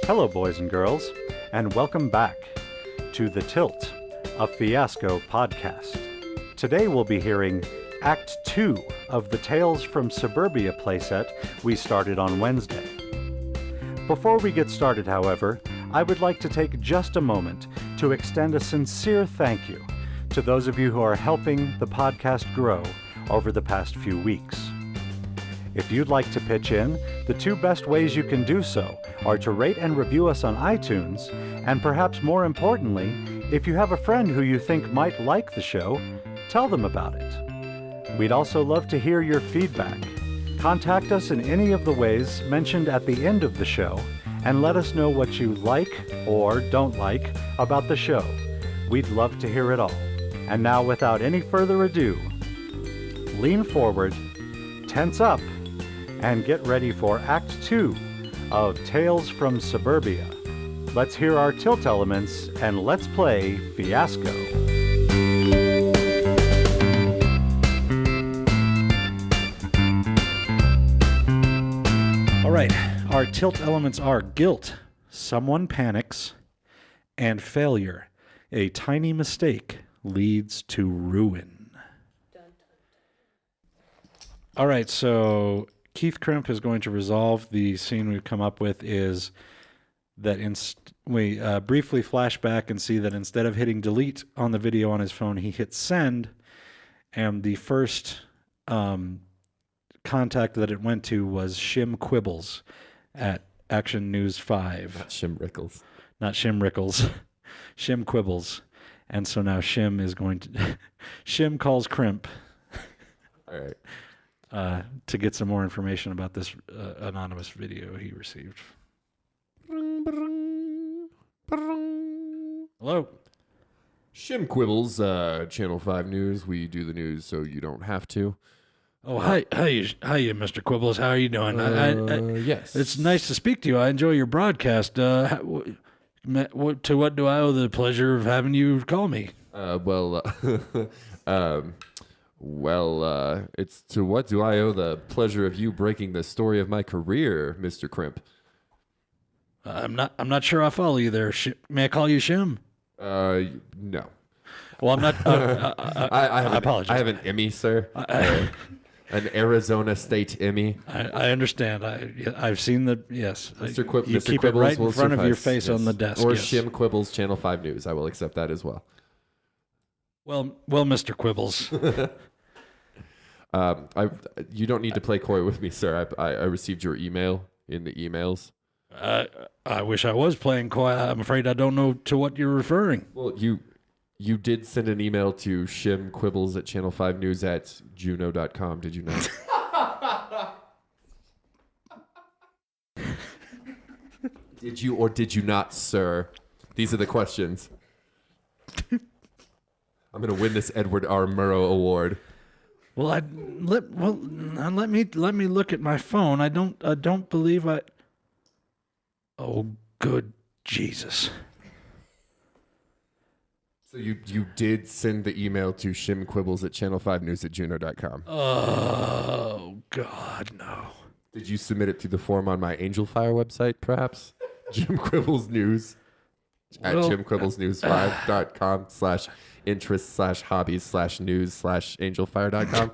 Hello, boys and girls, and welcome back to The Tilt, a Fiasco podcast. Today we'll be hearing Act 2 of the Tales from Suburbia playset we started on Wednesday. Before we get started, however, I would like to take just a moment to extend a sincere thank you to those of you who are helping the podcast grow over the past few weeks. If you'd like to pitch in, the two best ways you can do so are to rate and review us on iTunes, and perhaps more importantly, if you have a friend who you think might like the show, tell them about it. We'd also love to hear your feedback. Contact us in any of the ways mentioned at the end of the show, and let us know what you like or don't like about the show. We'd love to hear it all. And now, without any further ado, lean forward, tense up, and get ready for Act 2 of Tales from Suburbia. Let's hear our tilt elements and let's play Fiasco. All right, our tilt elements are guilt, someone panics, and failure. A tiny mistake leads to ruin. All right, so Keith Crimp is going to resolve the scene we've come up with is that we briefly flash back and see that instead of hitting delete on the video on his phone, he hit send, and the first contact that it went to was Shim Quibbles at Action News 5. Not Shim Rickles. Not Shim Rickles. Shim Quibbles. And so now Shim is going to... Shim calls Crimp. All right. To get some more information about this anonymous video he received. Hello. Shim Quibbles, Channel 5 News. We do the news so you don't have to. Oh, hi, Mr. Quibbles. How are you doing? Yes. It's nice to speak to you. I enjoy your broadcast. To what do I owe the pleasure of having you call me? It's to what do I owe the pleasure of you breaking the story of my career, Mr. Crimp? I'm not sure I follow you there. May I call you Shim? No. Well, I'm not. I apologize. I have an Emmy, sir. An Arizona State Emmy. I understand. I've seen the yes. Mr. You Mr. keep Quibbles it right in will front of your suffice, face yes. on the desk. Or yes. Shim Quibbles, Channel 5 News. I will accept that as well. Well, Mr. Quibbles. You don't need to play coy with me, sir. I received your email in the emails. I wish I was playing coy. I'm afraid I don't know to what you're referring. Well, you did send an email to Shim Quibbles at Channel 5 News at Juno.com, did you not? Did you or did you not, sir? These are the questions. I'm going to win this Edward R. Murrow Award. Well, let me look at my phone. I don't believe I. Oh, good Jesus. So you did send the email to Shim Quibbles at Channel5News at Juno.com. Oh, God, no. Did you submit it through the form on my Angel Fire website, perhaps? Jim Quibbles News at jimquibblesnews5.com/interest/hobbies/news/angelfire.com.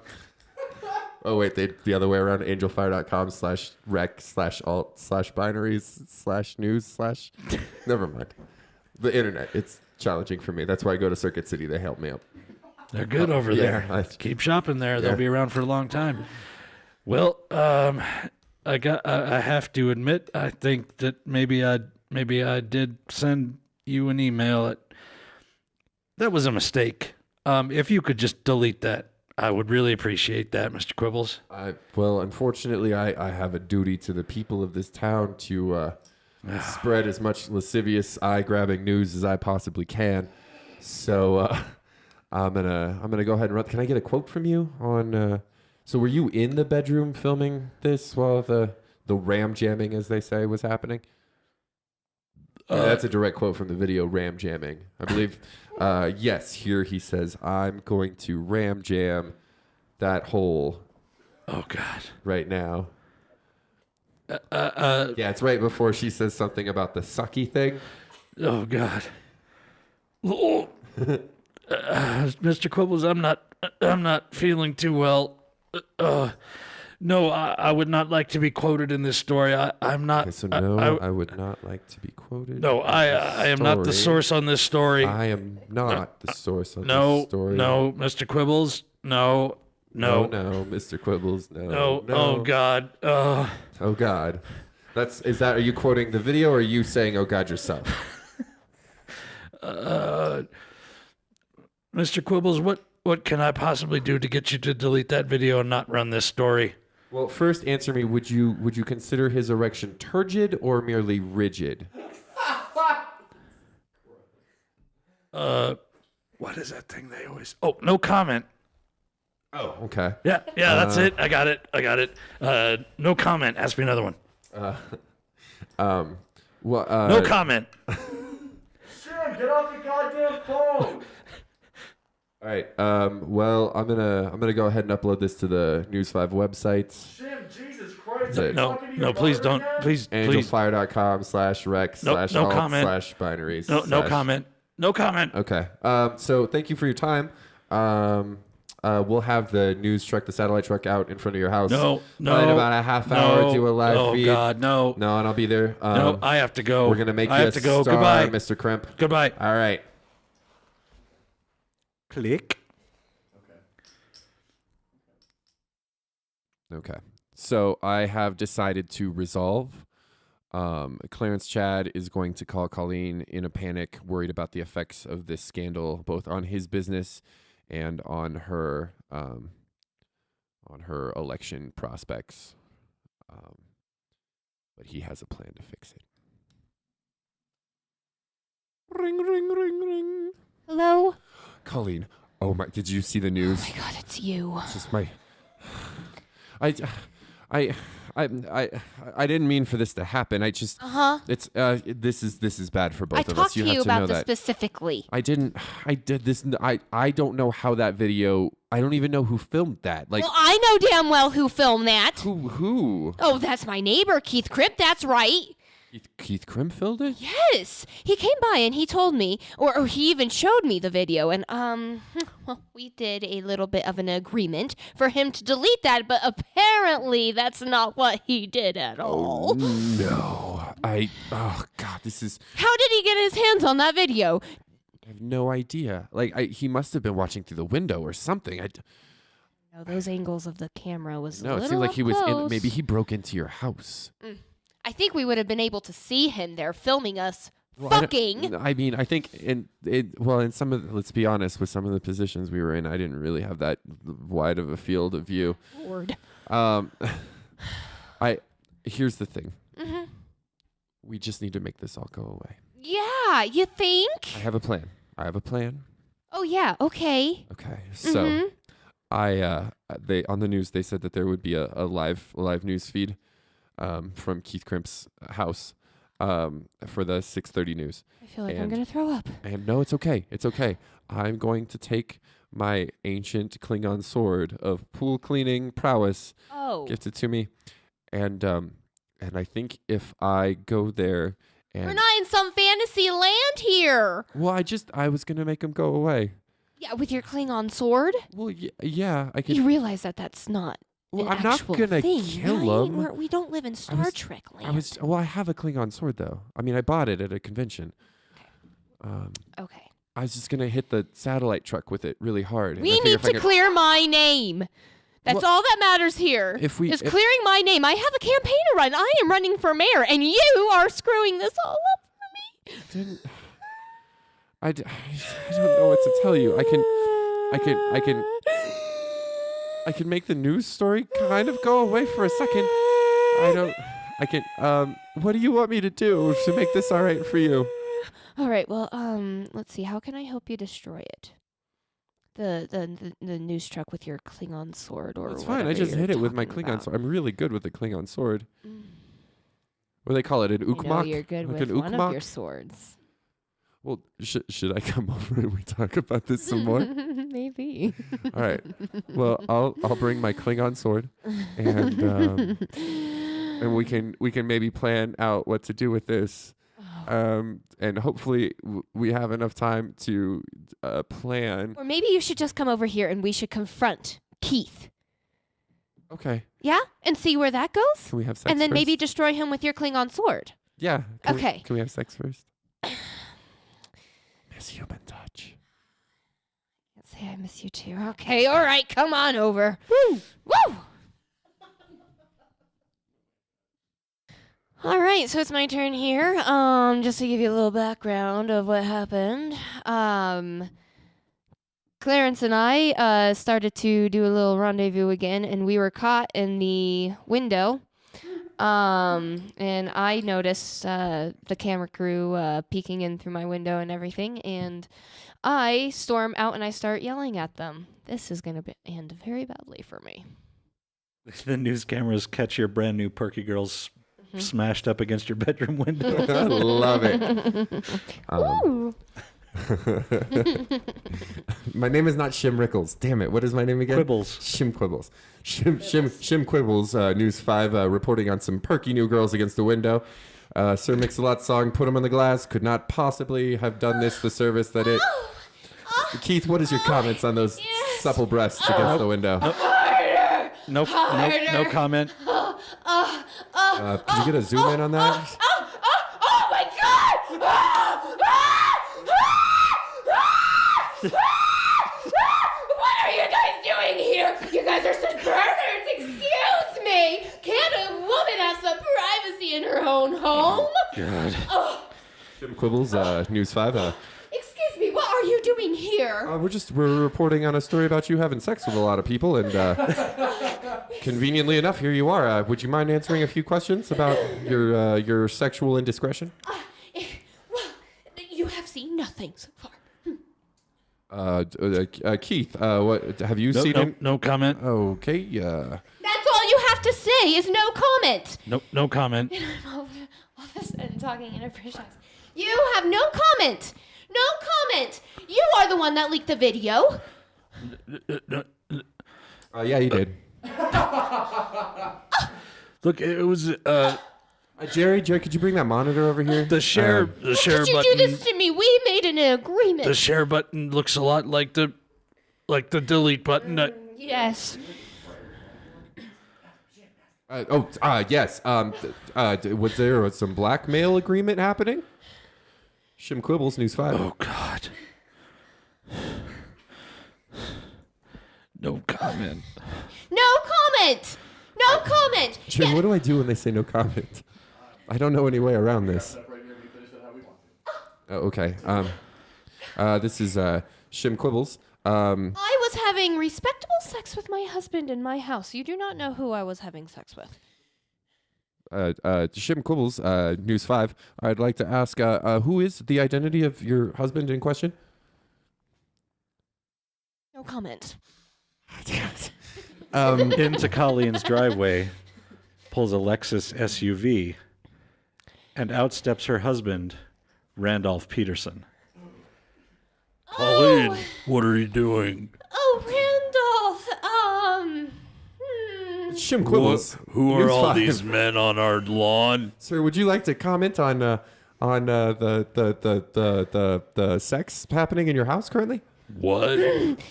Oh, wait, the other way around, angelfire.com/rec/alt/binaries/news/ Never mind. The internet, it's challenging for me. That's why I go to Circuit City. They help me out. They're good over there. Keep shopping there. They'll be around for a long time. Well, I have to admit, I think that maybe I did send you an email. That was a mistake. If you could just delete that, I would really appreciate that, Mr. Quibbles. Well, unfortunately, I have a duty to the people of this town to spread as much lascivious, eye-grabbing news as I possibly can. So I'm gonna go ahead and run. Can I get a quote from you on? So were you in the bedroom filming this while the ram jamming, as they say, was happening? That's a direct quote from the video, ram jamming. I believe, yes, here he says, I'm going to ram jam that hole. Oh, God. Right now. Yeah, it's right before she says something about the sucky thing. Oh God. Oh, Mr. Quibbles, I'm not feeling too well. No, I would not like to be quoted in this story. I'm not. Okay, so no, I would not like to be quoted. No, I am not the source on this story. I am not the source on No, this story. no, Mr. Quibbles, no. No, Mr. Quibbles, no. No. No. Oh God. Oh God. Are you quoting the video or are you saying oh God yourself? Mr. Quibbles, what can I possibly do to get you to delete that video and not run this story? Well, first answer me, would you consider his erection turgid or merely rigid? What is that thing they always... Oh, no comment. Oh, okay. Yeah, that's it. I got it. No comment. Ask me another one. No comment. Sam, get off the goddamn phone! All right. Well, I'm gonna go ahead and upload this to the News 5 website. Jim, Jesus Christ! No, please don't. Please. angelfire.com/rec/alt/binaries. No comment. No comment. Okay. So thank you for your time. We'll have the news truck, the satellite truck, out in front of your house. No. In about a half hour, do a live feed. Oh God, no. No, and I'll be there. No, I have to go. We're gonna make you I have to go. star, Goodbye, Mr. Crimp. Goodbye. All right. Click. Okay. So I have decided to resolve. Clarence Chad is going to call Colleen in a panic, worried about the effects of this scandal, both on his business and on her election prospects. But he has a plan to fix it. Ring, ring, ring, ring. Hello? Colleen, oh my! Did you see the news? Oh my God, it's you. It's just my. I didn't mean for this to happen. I just. It's this is bad for both I of us. talked to you about know this that. specifically. I didn't. I did this. I don't know how that video. I don't even know who filmed that. Like. Well, I know damn well who filmed that. Who? Oh, that's my neighbor, Keith Crip. That's right. Keith Crim filmed it? Yes. He came by and he told me, or he even showed me the video. And, well, we did a little bit of an agreement for him to delete that, but apparently that's not what he did at all. No. Oh, God, this is... How did he get his hands on that video? I have no idea. Like, he must have been watching through the window or something. No, those angles of the camera was a No, little it seemed like he was close. maybe he broke into your house. I think we would have been able to see him there filming us fucking. I mean, I think in some of let's be honest, with some of the positions we were in, I didn't really have that wide of a field of view. Lord. Here's the thing. We just need to make this all go away. Yeah, you think? I have a plan. Oh yeah, okay. Okay. So they on the news they said that there would be a live news feed from Keith Crimp's house for the 6:30 news. I feel like I'm going to throw up. And no, it's okay. It's okay. I'm going to take my ancient Klingon sword of pool cleaning prowess, gifted to me, and I think if I go there and... We're not in some fantasy land here. Well, I was going to make him go away. Yeah, with your Klingon sword? Well, yeah, I could... You realize that that's not Well, an I'm not actual gonna thing, kill right? him. We don't live in Star Trek land. I have a Klingon sword though. I mean, I bought it at a convention. Okay. I was just gonna hit the satellite truck with it really hard. We need to clear my name. That's all that matters here. Is clearing my name. I have a campaign to run. I am running for mayor, and you are screwing this all up for me. I don't know what to tell you. I can make the news story kind of go away for a second. What do you want me to do to make this all right for you? All right, well, let's see. How can I help you destroy it? The news truck with your Klingon sword or It's fine. I just hit it with my Klingon sword. I'm really good with the Klingon sword. What do they call it? An ukmak? You're good like with an one ukmak? of your swords. Well, should I come over and we talk about this some more? Maybe. All right. Well, I'll bring my Klingon sword and and we can maybe plan out what to do with this. And hopefully we have enough time to plan. Or maybe you should just come over here and we should confront Keith. Okay. Yeah? And see where that goes? Can we have sex And then first? maybe destroy him with your Klingon sword. Yeah. Okay. Can we have sex first? Miss human touch. Say I miss you too. Okay, all right, come on over. Woo! Woo! All right, so it's my turn here. Just to give you a little background of what happened. Clarence and I started to do a little rendezvous again, and we were caught in the window. And I noticed the camera crew peeking in through my window and everything, and I storm out and I start yelling at them. This is going to end very badly for me. The news cameras catch your brand new Perky Girls smashed up against your bedroom window. I love it. My name is not Shim Rickles. Damn it. What is my name again? Quibbles. Shim Quibbles. Shim Quibbles, News 5, reporting on some perky new girls against the window. Sir Mix-a-Lot's song, Put 'em on the Glass, could not possibly have done this the service that it... Keith, what is your comments on those supple breasts against the window? No comment. Could you get a zoom in on that? Oh my God! What are you guys doing here? You guys are such perverts! Excuse me! Can't a woman have some privacy in her own home? God. Shim Quibbles, News 5. Excuse me, what are you doing here? We're reporting on a story about you having sex with a lot of people, and conveniently enough, here you are. Would you mind answering a few questions about your sexual indiscretion? Well, you have seen nothing so far. Keith, what have you seen him? No comment. Okay, That's all you have to say is no comment. No comment. And I'm all of a sudden talking in a British accent. You have no comment. No comment. You are the one that leaked the video. yeah, you did. Look, it was Jerry, could you bring that monitor over here? the share How could you button. do this to me? We made an agreement. The share button looks a lot like the delete button. Yes. Yes. Was there some blackmail agreement happening? Shim Quibbles, News 5. Oh God. No comment. No comment. No comment. Jim, what do I do when they say no comment? I don't know any way around this. Okay. This is Shim Quibbles. I was having respectable sex with my husband in my house. You do not know who I was having sex with. Shim Quibbles, News 5. I'd like to ask, who is the identity of your husband in question? No comment. Damn it. Into Colleen's driveway, pulls a Lexus SUV, and out steps her husband, Randolph Peterson. Colleen, what are you doing? Oh, Randolph. Shim Quibbles. Who are News all 5. these men on our lawn? Sir, would you like to comment on the sex happening in your house currently? What?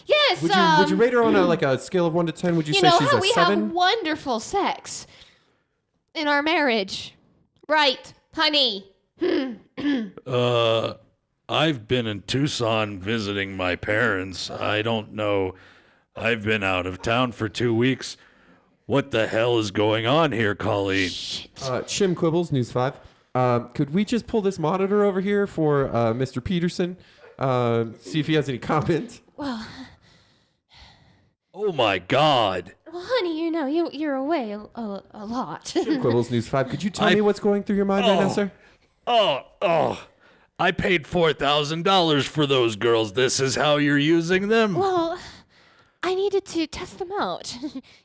Yes. Would you rate her on a scale of 1 to 10? Would you You say know she's how a we 7? have wonderful sex in our marriage, right, honey? I've been in Tucson visiting my parents. I don't know. I've been out of town for 2 weeks. What the hell is going on here, Colleen? Shim Quibbles, News 5. Could we just pull this monitor over here for Mr. Peterson? See if he has any comment. Well, Oh my God. honey, you know you're away a lot. Shim Quibbles, News 5. Could you tell me what's going through your mind right now, sir? Oh. I paid $4,000 for those girls. This is how you're using them? Well, I needed to test them out.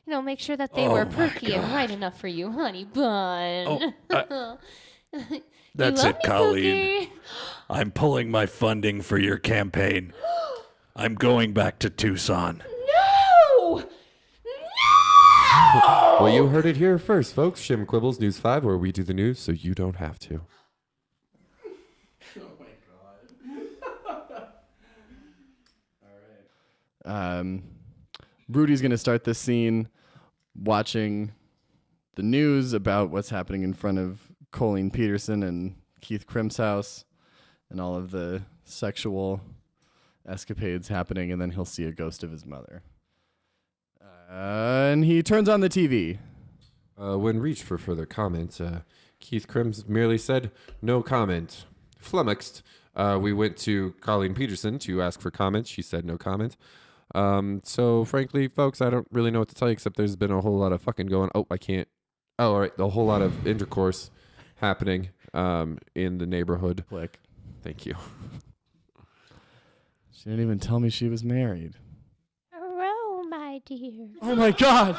Make sure that they were perky and right enough for you, honey bun. That's You love it, me, Colleen. Cookie? I'm pulling my funding for your campaign. I'm going back to Tucson. No! No! Well, you heard it here first, folks. Shim Quibbles, News 5, where we do the news so you don't have to. Oh my god. All right. Rudy's going to start this scene watching the news about what's happening in front of Colleen Peterson and Keith Crimp's house and all of the sexual escapades happening, and then he'll see a ghost of his mother. And he turns on the TV. When reached for further comment, Keith Crims merely said, no comment. Flummoxed, we went to Colleen Peterson to ask for comment. She said no comment. So, frankly, folks, I don't really know what to tell you, except there's been a whole lot of fucking going. Oh, I can't. Oh, all right. A whole lot of intercourse happening in the neighborhood. Click. Thank you. She didn't even tell me she was married. Hello, my dear. Oh, my God.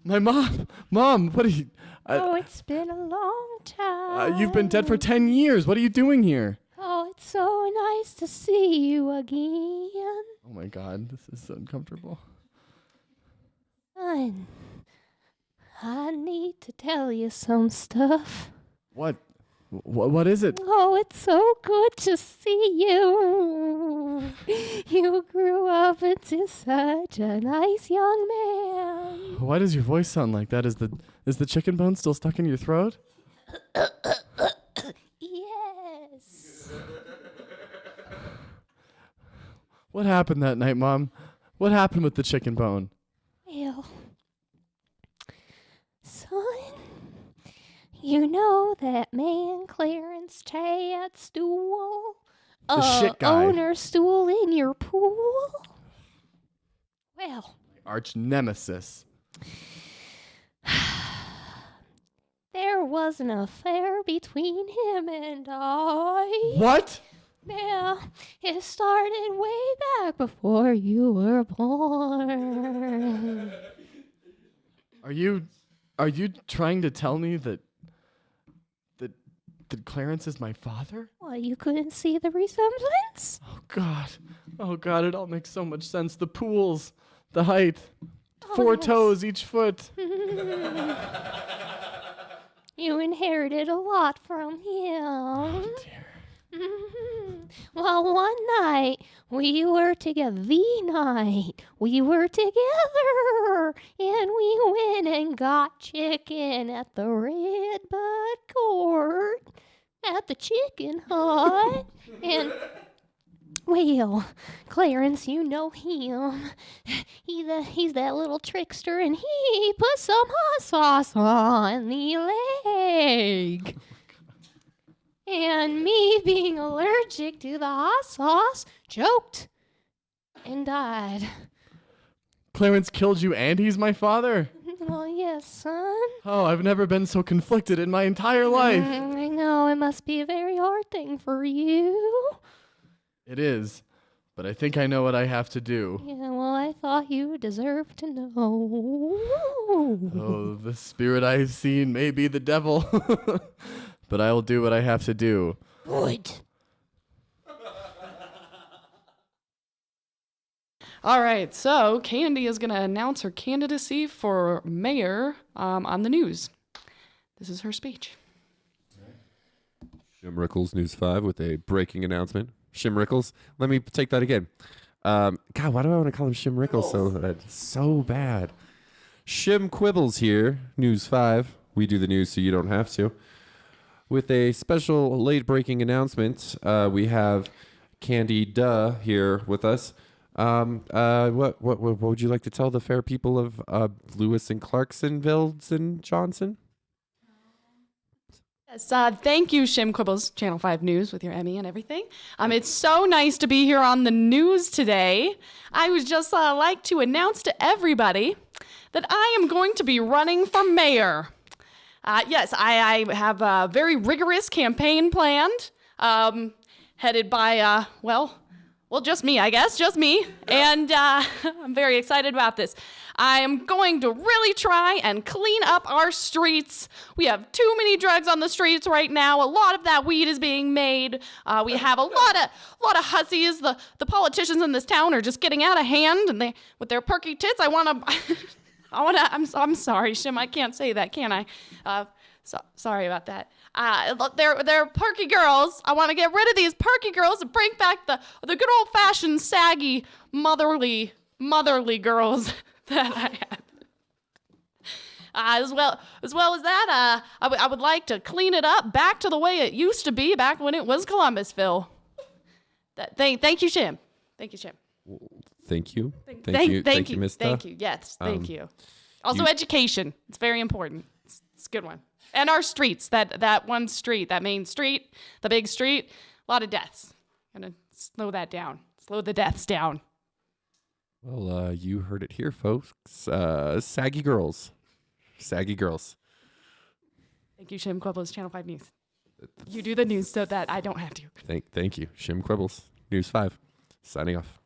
My mom. Mom, what are you... Oh, it's been a long time. You've been dead for 10 years. What are you doing here? Oh, it's so nice to see you again. Oh, my God. This is so uncomfortable. Son, I need to tell you some stuff. What? What is it? Oh, it's so good to see you. You grew up into such a nice young man. Why does your voice sound like that? Is the chicken bone still stuck in your throat? Yes. What happened that night, Mom? What happened with the chicken bone? Well, son, you know that man Clarence Chadstool? The shit guy. Owner stool in your pool? Well, Arch nemesis. there was an affair between him and I. What? Yeah, it started way back before you were born. Are you trying to tell me that Clarence is my father? Well, you couldn't see the resemblance? Oh God, it all makes so much sense. The pools, the height, Oh, 4 yes. toes each foot. You inherited a lot from him. Oh, dear. Well, one night we were together. The night we were together, and we went and got chicken at the Red Bud Court at the chicken hut. And well, Clarence, you know him. He's that little trickster, and he put some hot sauce on the leg. And me, being allergic to the hot sauce, choked and died. Clarence killed you and he's my father? Well, yes, son. Oh, I've never been so conflicted in my entire life. I know, it must be a very hard thing for you. It is, but I think I know what I have to do. Yeah, well, I thought you deserved to know. Oh, the spirit I've seen may be the devil, but I'll do what I have to do. Good. All right, so Candy is going to announce her candidacy for mayor on the news. This is her speech. Jim Rickles, News 5, with a breaking announcement. Shim Rickles. Let me take that again. God, why do I want to call him Shim Rickles so bad? Shim Quibbles here, News 5. We do the news so you don't have to. With a special late-breaking announcement, we have Candy Duh here with us. What would you like to tell the fair people of Lewis and Clarksonville and Johnson? Yes, thank you, Shim Quibbles, Channel 5 News with your Emmy and everything. It's so nice to be here on the news today. I would just like to announce to everybody that I am going to be running for mayor. Yes, I have a very rigorous campaign planned, headed by, well, just me, I guess, just me. And I'm very excited about this. I am going to really try and clean up our streets. We have too many drugs on the streets right now. A lot of that weed is being made. We have a lot of hussies. The politicians in this town are just getting out of hand, and they, with their perky tits, I want to I'm sorry, Shim. I can't say that, can I? Sorry about that. They're perky girls. I want to get rid of these perky girls and bring back the good old-fashioned, saggy, motherly girls that I had. As well as that, I would like to clean it up back to the way it used to be back when it was Columbusville. Thank you, Shim. Thank you, Shim. Thank you. Thank you, Mister. Thank you. Yes, thank you. Also, education. It's very important. It's a good one. And our streets. That one street, that main street, the big street. A lot of deaths. Gonna slow that down. Slow the deaths down. Well, you heard it here, folks. Saggy girls. Saggy girls. Thank you, Shim Quibbles, Channel 5 News. You do the news so that I don't have to. Thank you. Shim Quibbles, News 5. Signing off.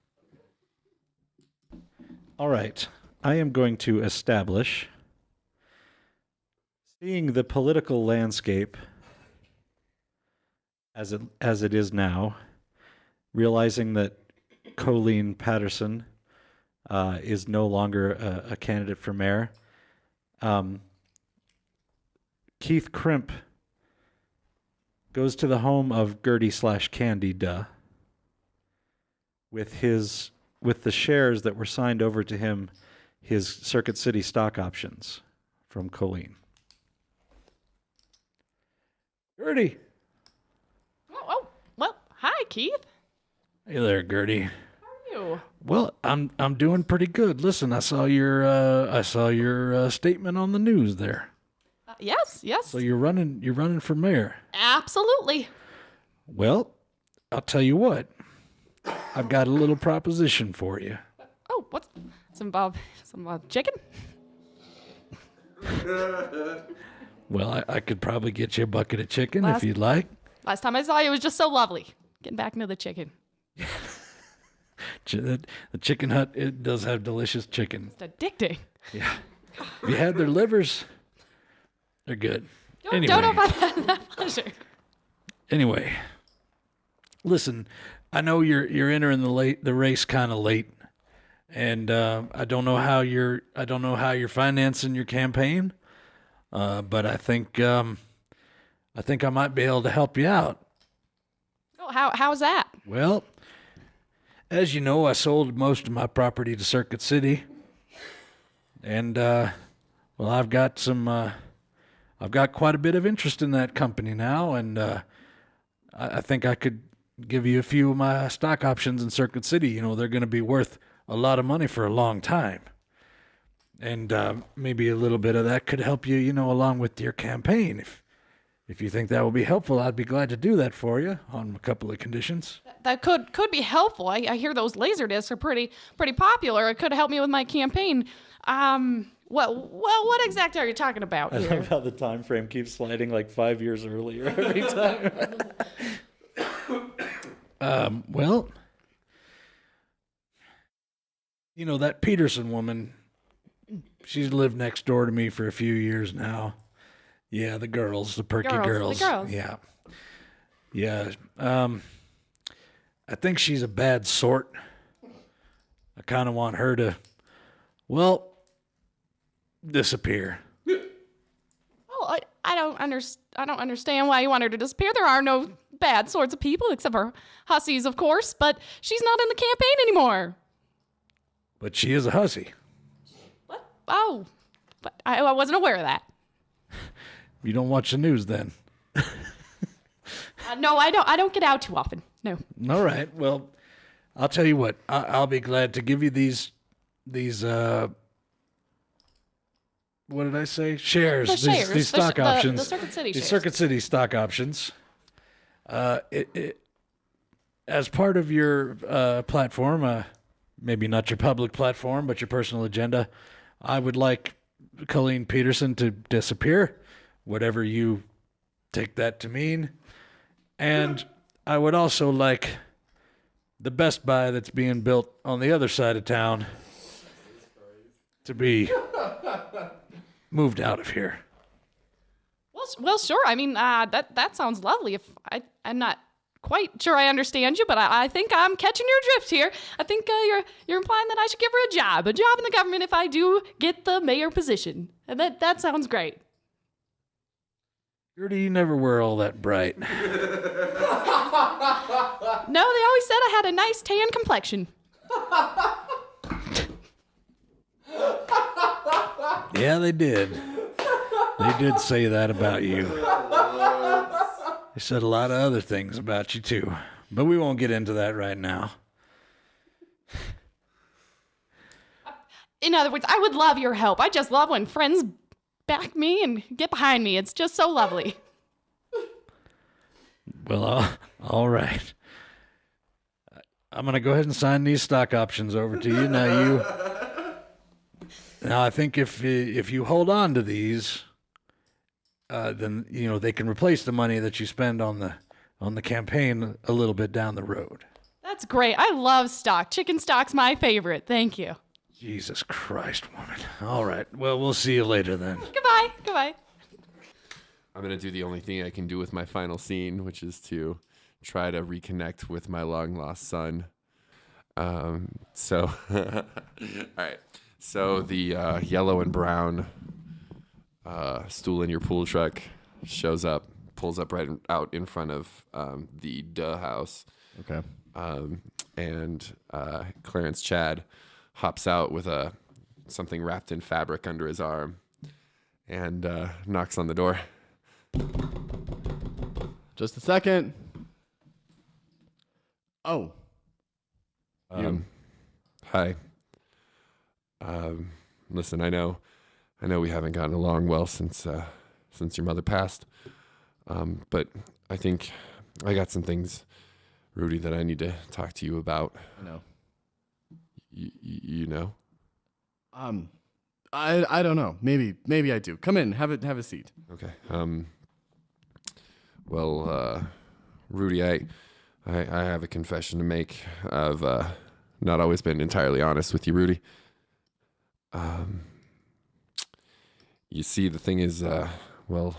All right. I am going to establish, seeing the political landscape as it is now, realizing that Colleen Patterson is no longer a candidate for mayor. Keith Crimp goes to the home of Gertie/Candy with the shares that were signed over to him, his Circuit City stock options from Colleen. Gertie. Oh, well, hi, Keith. Hey there, Gertie. How are you? Well, I'm doing pretty good. Listen, I saw your statement on the news there. Yes. So you're running for mayor. Absolutely. Well, I'll tell you what. I've got a little proposition for you. Oh, what's some chicken? Well, I could probably get you a bucket of chicken if you'd like. Last time I saw you, it was just so lovely. Getting back into the chicken. The Chicken Hut, it does have delicious chicken. It's addicting. Yeah. If you had their livers, they're good. Anyway. Don't know if I've had that pleasure. Anyway, listen, I know you're entering the race kind of late, and I don't know how you're financing your campaign, but I think I might be able to help you out. Oh, how's that? Well, as you know, I sold most of my property to Circuit City, and well, I've got quite a bit of interest in that company now, and I think I could give you a few of my stock options in Circuit City. You know, they're going to be worth a lot of money for a long time. And maybe a little bit of that could help you, along with your campaign. If you think that will be helpful, I'd be glad to do that for you on a couple of conditions. That could be helpful. I hear those laser discs are pretty popular. It could help me with my campaign. What exactly are you talking about I here? love how the time frame keeps sliding like 5 years earlier every time. Well, that Peterson woman, she's lived next door to me for a few years now. Yeah, the perky girls. The girls. Yeah. Yeah. I think she's a bad sort. I kind of want her to, disappear. Well, I don't understand why you want her to disappear. There are no bad sorts of people except for hussies, of course, but she's not in the campaign anymore. But she is a hussy. What? Oh, but I wasn't aware of that. You don't watch the news then. No, I don't get out too often. No. All right. Well, I'll tell you what. I'll be glad to give you these what did I say? Shares. The shares. These stock options. The Circuit City These shares. Circuit City stock options. As part of your platform, maybe not your public platform, but your personal agenda, I would like Colleen Peterson to disappear, whatever you take that to mean. And I would also like the Best Buy that's being built on the other side of town to be moved out of here. Well, sure. I mean, that sounds lovely. If I'm not quite sure I understand you, but I think I'm catching your drift here. I think you're implying that I should give her a job in the government if I do get the mayor position. And that sounds great. Gertie, you never were all that bright. No, they always said I had a nice tan complexion. Yeah, they did. They did say that about you. They said a lot of other things about you, too. But we won't get into that right now. In other words, I would love your help. I just love when friends back me and get behind me. It's just so lovely. Well, all right. I'm going to go ahead and sign these stock options over to you. Now, I think if you hold on to these, then they can replace the money that you spend on the campaign a little bit down the road. That's great. I love stock. Chicken stock's my favorite. Thank you. Jesus Christ, woman. All right. Well, we'll see you later then. Goodbye. I'm going to do the only thing I can do with my final scene, which is to try to reconnect with my long-lost son. All right. So the yellow and brown stool in your pool truck pulls up right out in front of the house. Okay. And Clarence Chad hops out with something wrapped in fabric under his arm and knocks on the door. Just a second. Oh. Hi. Listen, I know we haven't gotten along well since your mother passed. But I think I got some things, Rudy, that I need to talk to you about. I know. You know? I don't know. Maybe I do. Come in. Have a seat. Okay. Well, Rudy, I have a confession to make. I've not always been entirely honest with you, Rudy. You see, the thing is, well,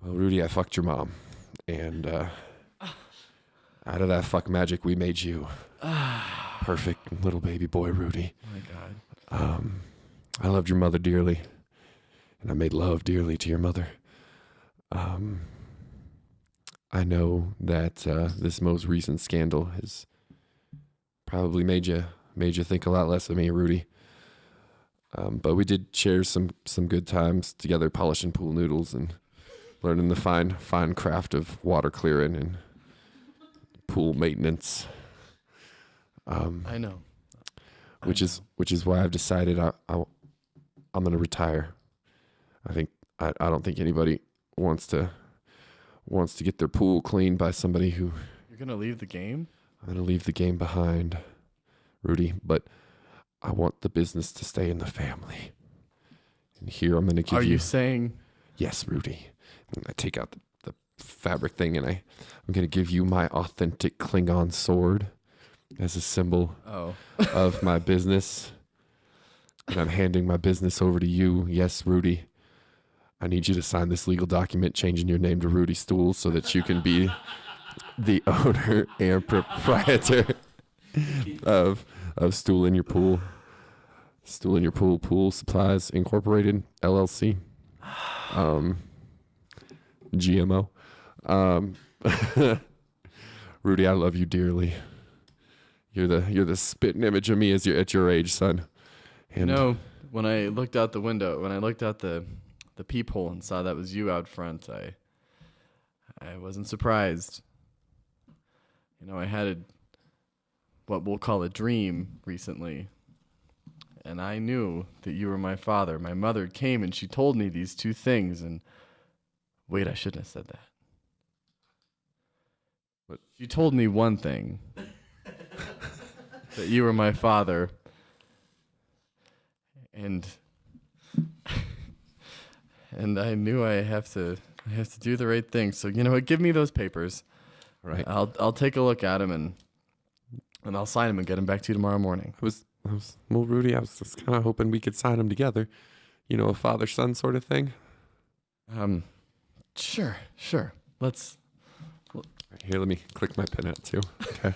Rudy, I fucked your mom, and out of that fuck magic, we made you perfect little baby boy, Rudy. Oh my God. I loved your mother dearly, and I made love dearly to your mother. I know that this most recent scandal has probably made you think a lot less of me, Rudy. But we did share some good times together, polishing pool noodles and learning the fine craft of water clearing and pool maintenance. I know. Which is why I've decided I'm going to retire. I don't think anybody wants to get their pool cleaned by somebody who. You're gonna leave the game? I'm going to leave the game behind, Rudy, but I want the business to stay in the family. And here I'm going to give you... Are you saying... Yes, Rudy. I take out the fabric thing and I'm going to give you my authentic Klingon sword as a symbol of my business. And I'm handing my business over to you. Yes, Rudy. I need you to sign this legal document changing your name to Rudy Stool so that you can be the owner and proprietor of Stool in Your Pool. Stool in Your Pool Pool Supplies Incorporated, LLC. GMO. Rudy, I love you dearly. You're the spitting image of me at your age, son. And when I looked out the window, when I looked out the peephole and saw that was you out front, I wasn't surprised. I had what we'll call a dream recently. And I knew that you were my father. My mother came and she told me these two things. And wait, I shouldn't have said that. But she told me one thing. That you were my father. And I knew I have to do the right thing. So, you know what? Give me those papers. right. I'll take a look at them and I'll sign them and get them back to you tomorrow morning. Well, Rudy, I was just kind of hoping we could sign them together. A father-son sort of thing. Sure. Let's. Here, let me click my pen out too. Okay.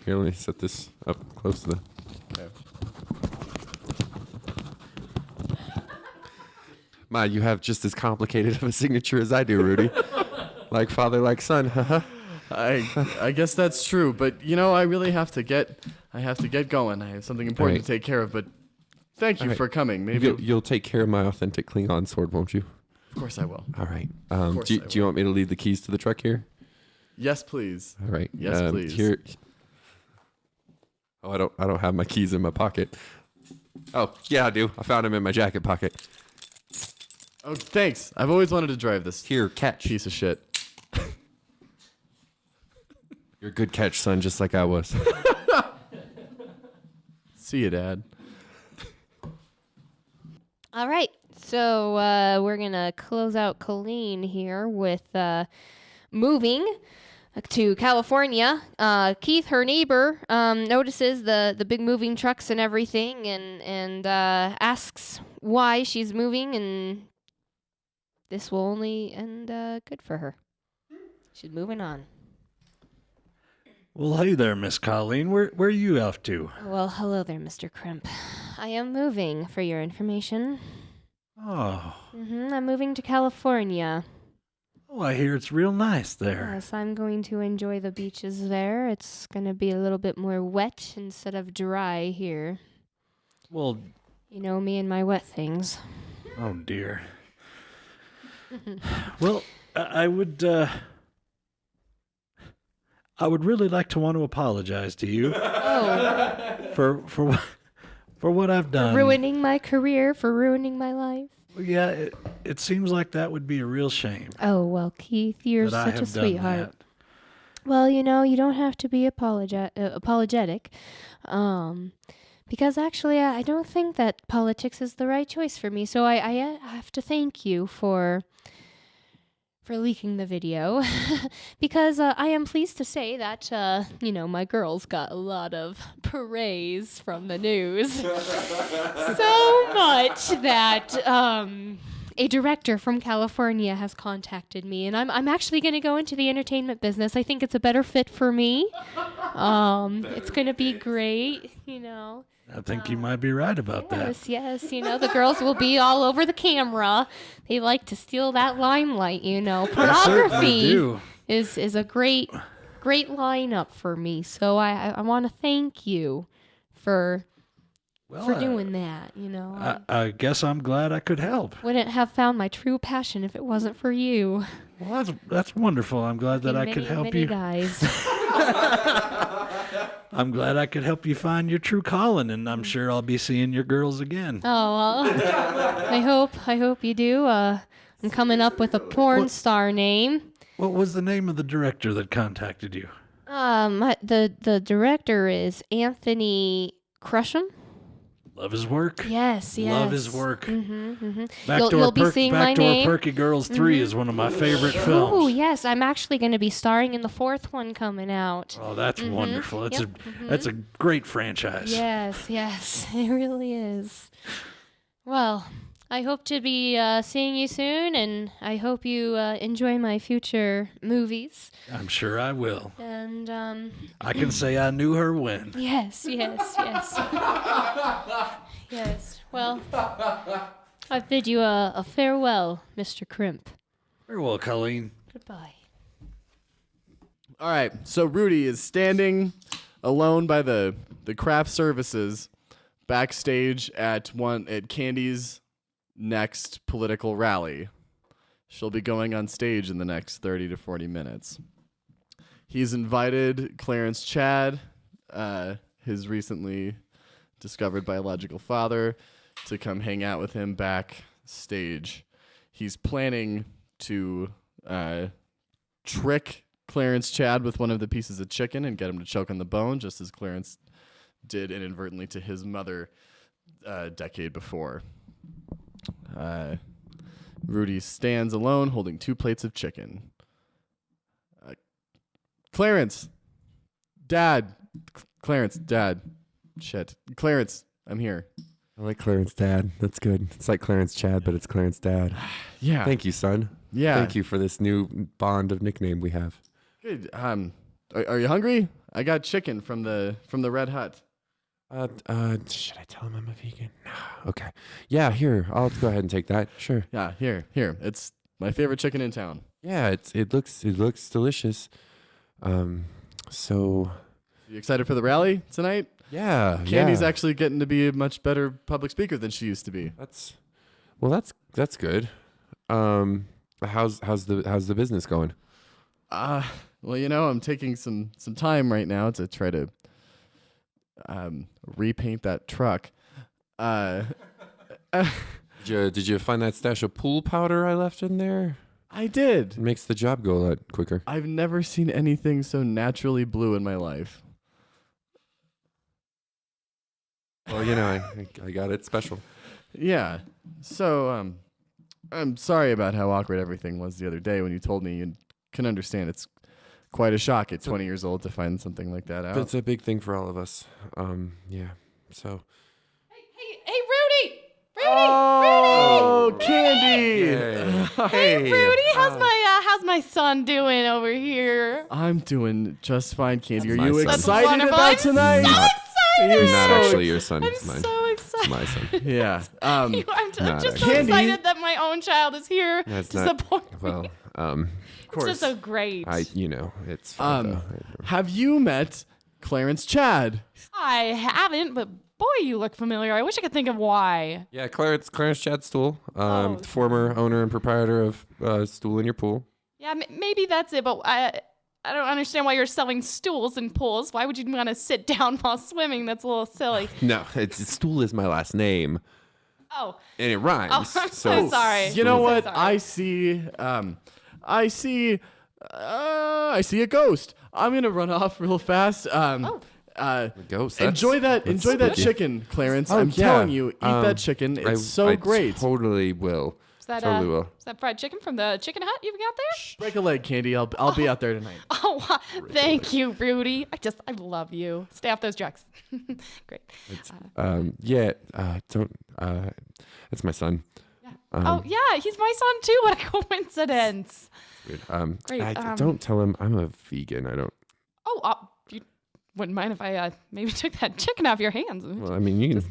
Here, let me set this up close to the. Okay. Ma, you have just as complicated of a signature as I do, Rudy. Like father, like son. I guess that's true, but I really have to get going. I have something important Right. to take care of, but thank you All right. for coming. Maybe You'll take care of my authentic Klingon sword, won't you? of course I will. All right. course Do I you want me to leave the keys to the truck here? Yes, please. All right. Yes, please. Here. Oh, I don't have my keys in my pocket. Oh, yeah, I do. I found them in my jacket pocket. Oh, thanks. I've always wanted to drive this Here, catch. piece of shit. You're a good catch, son, just like I was. See you, Dad. All right. So we're going to close out Colleen here with moving to California. Keith, her neighbor, notices the big moving trucks and everything and asks why she's moving, and this will only end good for her. She's moving on. Well, hey there, Miss Colleen. Where are you off to? Well, hello there, Mr. Crimp. I am moving, for your information. Oh, I'm moving to California. I hear it's real nice there. Yes, I'm going to enjoy the beaches there. It's going to be a little bit more wet instead of dry here. Well, You know me and my wet things. oh dear. Well, I would really like to want to apologize to you Oh, for what I've done. ruining my career, for ruining my life. Yeah, it seems like that would be a real shame. Oh, well, Keith, you're that I such a have done sweetheart. that. Well, you don't have to be apologetic. Because actually, I don't think that politics is the right choice for me. So I have to thank you for leaking the video. Because I am pleased to say that, my girls got a lot of praise from the news. So much that a director from California has contacted me, and I'm actually going to go into the entertainment business. I think it's a better fit for me. It's going to be great, I think you might be right about that. Yes, the girls will be all over the camera. They like to steal that limelight, They certainly Pornography do. is a great lineup for me. So I want to thank you for Well, doing that, I guess I'm glad I could help. Wouldn't have found my true passion if it wasn't for you. Well, that's wonderful. I'm glad that I could help you. Guys. I'm glad I could help you find your true calling, and I'm sure I'll be seeing your girls again. Oh, well, I hope you do. I'm coming up with a porn star name. What was the name of the director that contacted you? The director is Anthony Crusham. Love his work. Yes. Love his work. You'll be seeing my Backdoor name. Perky Girls 3 is one of my favorite films. Oh, yes, I'm actually going to be starring in the fourth one coming out. Oh, that's wonderful. It's Yep. that's a great franchise. Yes, it really is. Well, I hope to be seeing you soon, and I hope you enjoy my future movies. I'm sure I will. And, I can say I knew her when. yes. Yes, well, I bid you a farewell, Mr. Crimp. Very well, Colleen. Goodbye. All right, so Rudy is standing alone by the craft services backstage at Candy's next political rally. She'll be going on stage in the next 30 to 40 minutes. He's invited Clarence Chad, his recently discovered biological father, to come hang out with him backstage. He's planning to trick Clarence Chad with one of the pieces of chicken and get him to choke on the bone, just as Clarence did inadvertently to his mother a decade before. Rudy stands alone holding 2 plates of chicken. Clarence! Dad! Clarence, Dad. Shit. Clarence, I'm here. I like Clarence Dad. That's good. It's like Clarence Chad, but it's Clarence Dad. Yeah. Thank you, son. Yeah. Thank you for this new bond of nickname we have. Good. Are you hungry? I got chicken from the Red Hut. Should I tell him I'm a vegan? No. Okay. Yeah, here. I'll go ahead and take that. Sure. Yeah, here. It's my favorite chicken in town. Yeah, it looks delicious. So You excited for the rally tonight? yeah, Candy's yeah. actually getting to be a much better public speaker than she used to be. That's good. How's the business going? Well, I'm taking some time right now to try to repaint that truck. Did you find that stash of pool powder I left in there? I did. It makes the job go a lot quicker. I've never seen anything so naturally blue in my life. Well, I got it special. Yeah. So, I'm sorry about how awkward everything was the other day when you told me. You can understand it's quite a shock at 20 years old to find something like that out. That's a big thing for all of us. Yeah. So. Hey, Rudy! Oh, Candy! Hey, Rudy, how's my son doing over here? I'm doing just fine, Candy. Are my you son. That's excited wonderful. about I'm tonight? so excited! You're Not so actually your son. I'm It's mine. so excited. It's my son. Yeah. I'm Not just so actually. Candy. excited that my own child is here That's to not- support me. Well, It's just so great. it's fun though. Have you met Clarence Chad? I haven't, but boy, you look familiar. I wish I could think of why. Yeah, Clarence Chad Stool, Oh. former owner and proprietor of Stool in Your Pool. Yeah, maybe that's it, but I don't understand why you're selling stools in pools. Why would you want to sit down while swimming? That's a little silly. No, Stool is my last name, Oh, and it rhymes. Oh, I'm so sorry. You know So what? sorry. I see a ghost. I'm gonna run off real fast. Ghost. Enjoy that spooky. chicken, Clarence. Oh, I'm yeah. telling you, eat that chicken. It's so I great. Totally will. Totally will. Is that fried chicken from the chicken hut you've got there? Break a leg, Candy. I'll be out there tonight. Oh, wow. Thank you, Rudy. I love you. Stay off those drugs. Great. It's my son. Oh, yeah, he's my son too. What a coincidence. Weird. Great, Don't tell him I'm a vegan. I don't. Oh, you wouldn't mind if I maybe took that chicken off your hands? Well, I mean, you can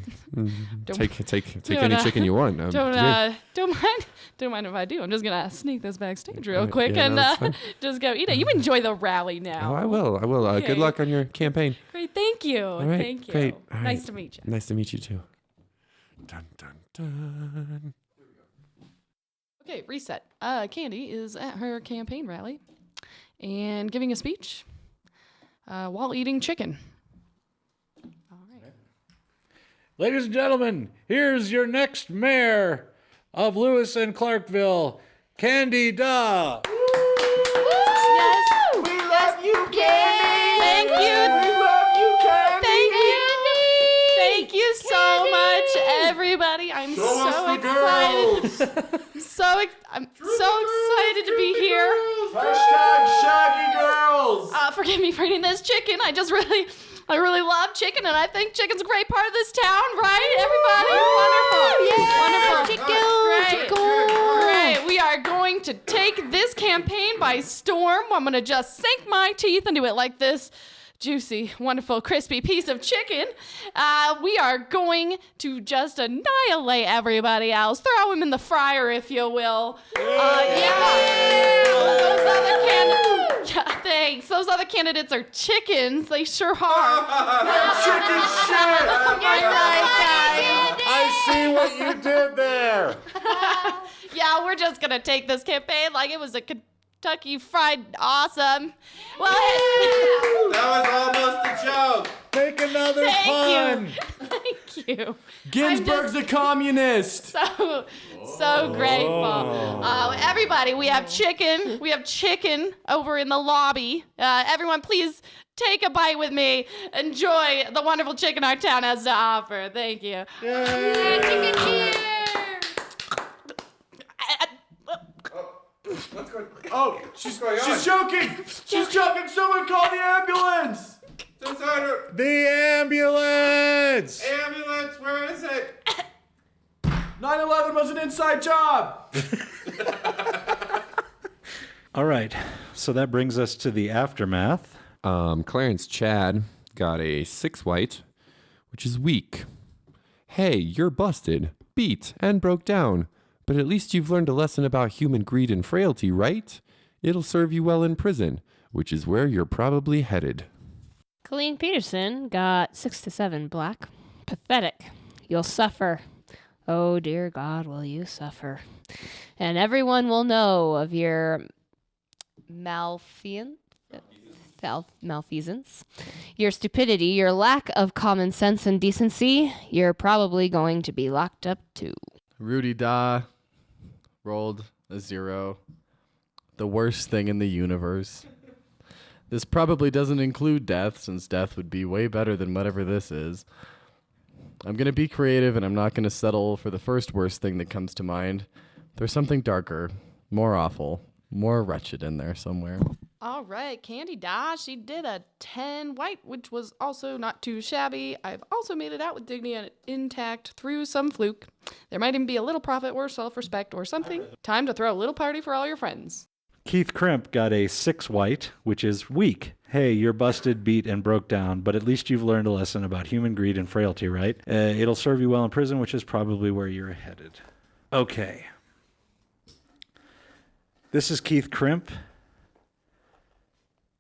take don't, any chicken you want. Don't mind if I do. I'm just gonna sneak this backstage real quick yeah, and no, that's fine. just go eat it. You enjoy the rally now. Oh, I will. Okay. Good luck on your campaign. Great, thank you. All right, Thank you. great. All Nice right. to meet you. Nice to meet you too. Dun dun dun. Okay, reset. Candy is at her campaign rally and giving a speech while eating chicken. All right. Ladies and gentlemen, here's your next mayor of Lewis and Clarkville, Candy Duh. Yes. We love you, Candy. Thank you. We love you, Candy. Thank you so much, everybody. I'm so excited. I'm so excited to be here. Hashtag Shaggy Girls. Forgive me for eating this chicken. I really love chicken, and I think chicken's a great part of this town, right? Everybody, wonderful. Great. We are going to take this campaign by storm. I'm going to just sink my teeth into it like this juicy, wonderful, crispy piece of chicken. We are going to just annihilate everybody else. Throw him in the fryer, if you will. Those other candidates. Yeah, thanks. Those other candidates are chickens. They sure are. Chicken shit. I see what you did there. Yeah, we're just gonna take this campaign like it was a Kentucky Fried Awesome. Well, That was almost a joke. Make another thank pun. you. Thank you. Ginsburg's a communist. So grateful. Everybody, we have chicken. We have chicken over in the lobby. Everyone, please take a bite with me. Enjoy the wonderful chicken our town has to offer. Thank you. Chicken cheer. Oh, she's joking. She's joking. Someone call the ambulance. The ambulance. Ambulance, where is it? 9/11 was an inside job. All right. So that brings us to the aftermath. Clarence Chad got a 6 white, which is weak. Hey, you're busted, beat, and broke down. But at least you've learned a lesson about human greed and frailty, right? It'll serve you well in prison, which is where you're probably headed. Colleen Peterson got 6 to 7 black. Pathetic. You'll suffer. Oh, dear God, will you suffer. And everyone will know of your malfeasance, your stupidity, your lack of common sense and decency. You're probably going to be locked up too. Rudy Da rolled a 0. The worst thing in the universe. This probably doesn't include death, since death would be way better than whatever this is. I'm going to be creative, and I'm not going to settle for the first worst thing that comes to mind. There's something darker, more awful, more wretched in there somewhere. All right, Candy Da, she did a 10 white, which was also not too shabby. I've also made it out with dignity and intact through some fluke. There might even be a little profit or self-respect or something. Time to throw a little party for all your friends. Keith Crimp got a 6 white, which is weak. Hey, you're busted, beat, and broke down, but at least you've learned a lesson about human greed and frailty, right? It'll serve you well in prison, which is probably where you're headed. Okay. This is Keith Crimp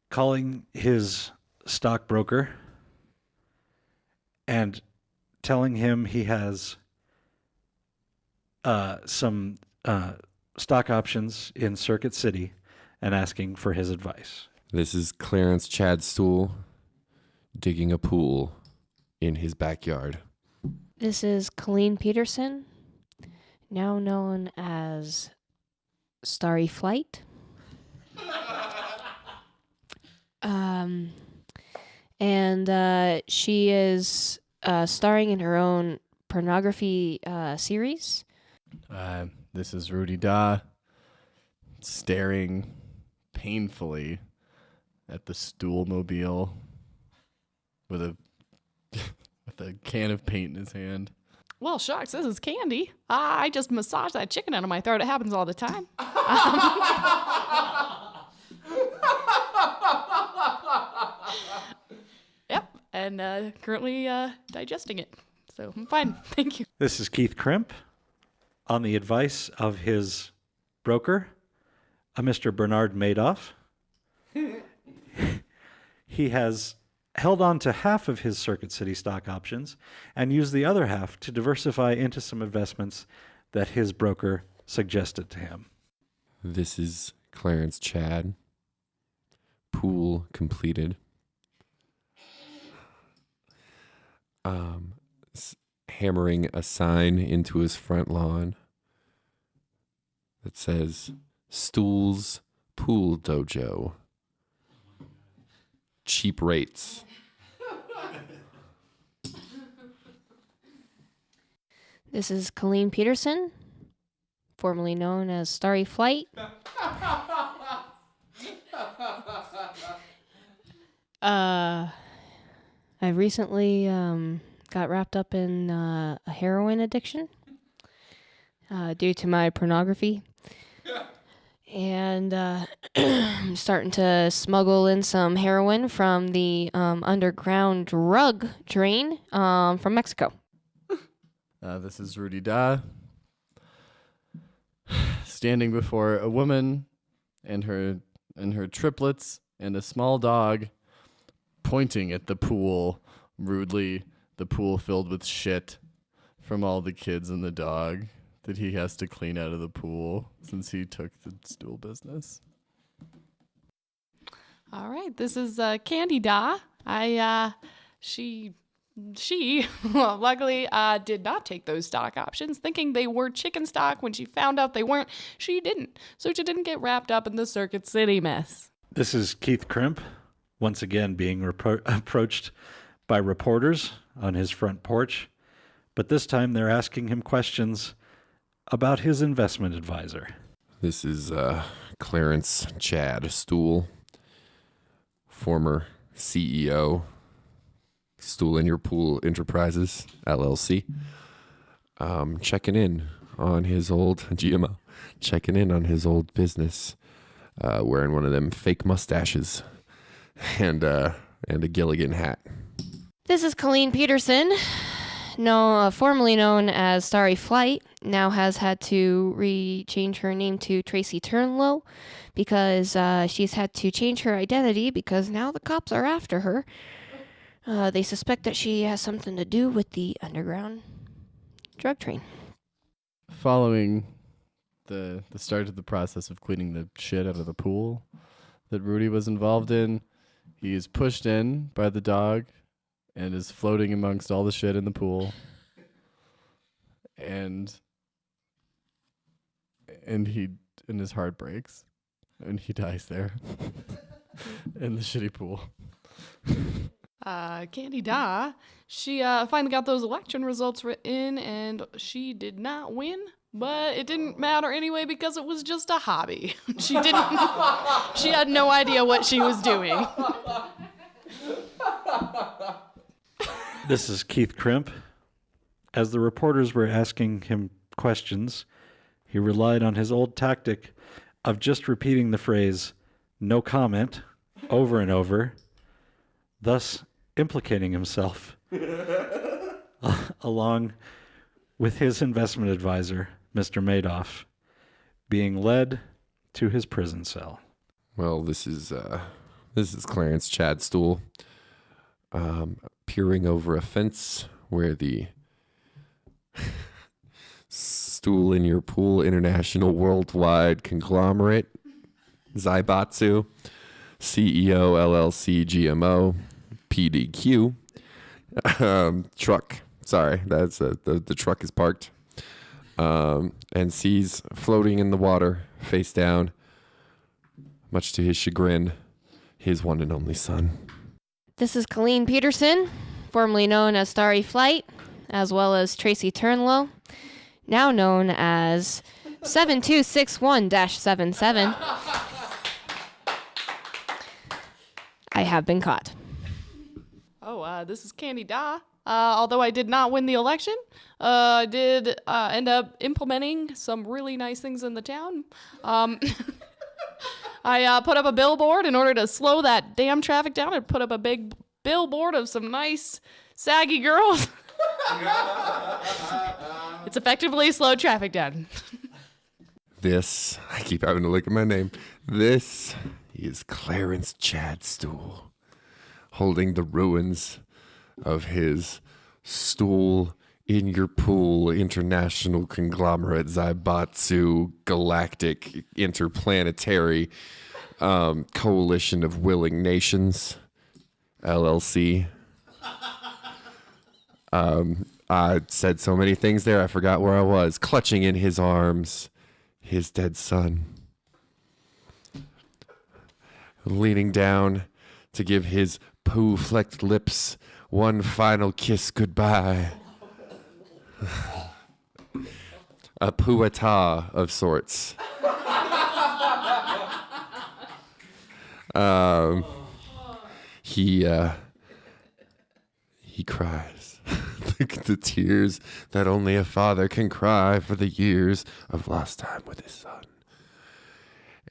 calling his stockbroker and telling him he has some stock options in Circuit City and asking for his advice. This is Clarence Chad Stool digging a pool in his backyard. This is Colleen Peterson, now known as Starry Flight. And she is starring in her own pornography series. This is Rudy Da staring painfully at the stool-mobile with a can of paint in his hand. Well, shucks, this is Candy. I just massage that chicken out of my throat. It happens all the time. Yep, and currently digesting it. So I'm fine. Thank you. This is Keith Crimp on the advice of his broker, a Mr. Bernard Madoff. He has held on to half of his Circuit City stock options and used the other half to diversify into some investments that his broker suggested to him. This is Clarence Chad. Pool completed. Hammering a sign into his front lawn that says, Stools Pool Dojo. Cheap rates. This is Colleen Peterson, formerly known as Starry Flight. I recently got wrapped up in a heroin addiction due to my pornography. And I'm starting to smuggle in some heroin from the underground drug drain from Mexico. This is Rudy Da standing before a woman and her triplets and a small dog, pointing at the pool rudely, the pool filled with shit from all the kids and the dog that he has to clean out of the pool since he took the stool business. All right, this is Candy Da. She well, luckily did not take those stock options, thinking they were chicken stock. When she found out they weren't, she didn't. So she didn't get wrapped up in the Circuit City mess. This is Keith Crimp, once again being approached by reporters on his front porch, but this time they're asking him questions about his investment advisor. This is Clarence Chad Stool, former CEO, Stool in Your Pool Enterprises, LLC. Checking in on his old GMO, checking in on his old business. wearing one of them fake mustaches and a Gilligan hat. This is Colleen Peterson, formerly known as Starry Flight, now has had to change her name to Tracy Turnlow because she's had to change her identity because now the cops are after her. They suspect that she has something to do with the underground drug train. Following the start of the process of cleaning the shit out of the pool that Rudy was involved in, he is pushed in by the dog and is floating amongst all the shit in the pool. And his heart breaks and he dies there in the shitty pool. Candy Da, she finally got those election results written, and she did not win, but it didn't matter anyway because it was just a hobby. She had no idea what she was doing. This is Keith Crimp. As the reporters were asking him questions, he relied on his old tactic of just repeating the phrase, "no comment," over and over, thus implicating himself along with his investment advisor, Mr. Madoff, being led to his prison cell. Well, this is Clarence Chadstool, peering over a fence where the Stool in Your Pool International Worldwide Conglomerate, Zaibatsu, CEO LLC GMO, PDQ, truck. Sorry, that's the truck is parked, and sees floating in the water, face down, much to his chagrin, his one and only son. This is Colleen Peterson, formerly known as Starry Flight, as well as Tracy Turnlow, now known as 7261-77. I have been caught. Oh, this is Candy Da. Although I did not win the election, I did end up implementing some really nice things in the town. I put up a billboard in order to slow that damn traffic down. I put up a big billboard of some nice, saggy girls. It's effectively slowed traffic down. This, I keep having to look at my name. This is Clarence Chadstool, holding the ruins of his Stool in Your Pool International Conglomerate Zaibatsu Galactic Interplanetary Coalition of Willing Nations, LLC. I said so many things there, I forgot where I was. Clutching in his arms his dead son. Leaning down to give his poo-flecked lips one final kiss goodbye. A poo-ata of sorts. He cries. The tears that only a father can cry for the years of lost time with his son.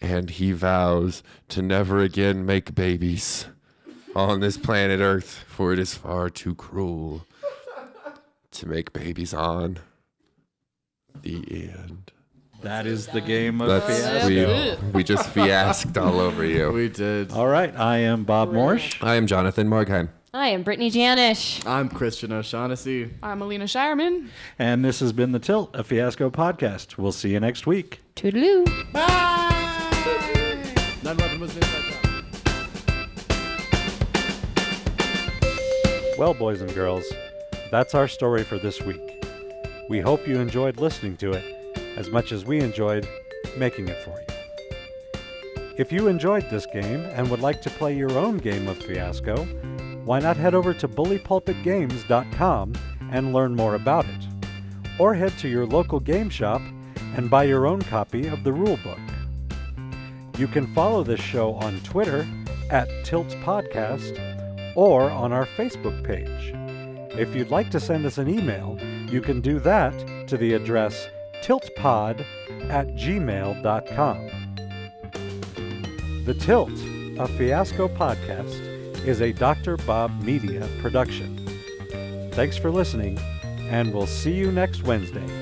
And he vows to never again make babies on this planet Earth, for it is far too cruel to make babies on. The end. That is the game of Fiasco. We just fiasked all over you. We did. All right, I am Bob Morsch. I am Jonathan Markheim. I am Brittany Janish. I'm Christian O'Shaughnessy. I'm Alina Shireman. And this has been The Tilt, a Fiasco podcast. We'll see you next week. Toodaloo. Bye! 9/11 was an inside job. Well, boys and girls, that's our story for this week. We hope you enjoyed listening to it as much as we enjoyed making it for you. If you enjoyed this game and would like to play your own game of Fiasco, why not head over to bullypulpitgames.com and learn more about it? Or head to your local game shop and buy your own copy of the rulebook. You can follow this show on Twitter @TiltPodcast or on our Facebook page. If you'd like to send us an email, you can do that to the address tiltpod@gmail.com. The Tilt, a Fiasco podcast, is a Dr. Bob Media production. Thanks for listening, and we'll see you next Wednesday.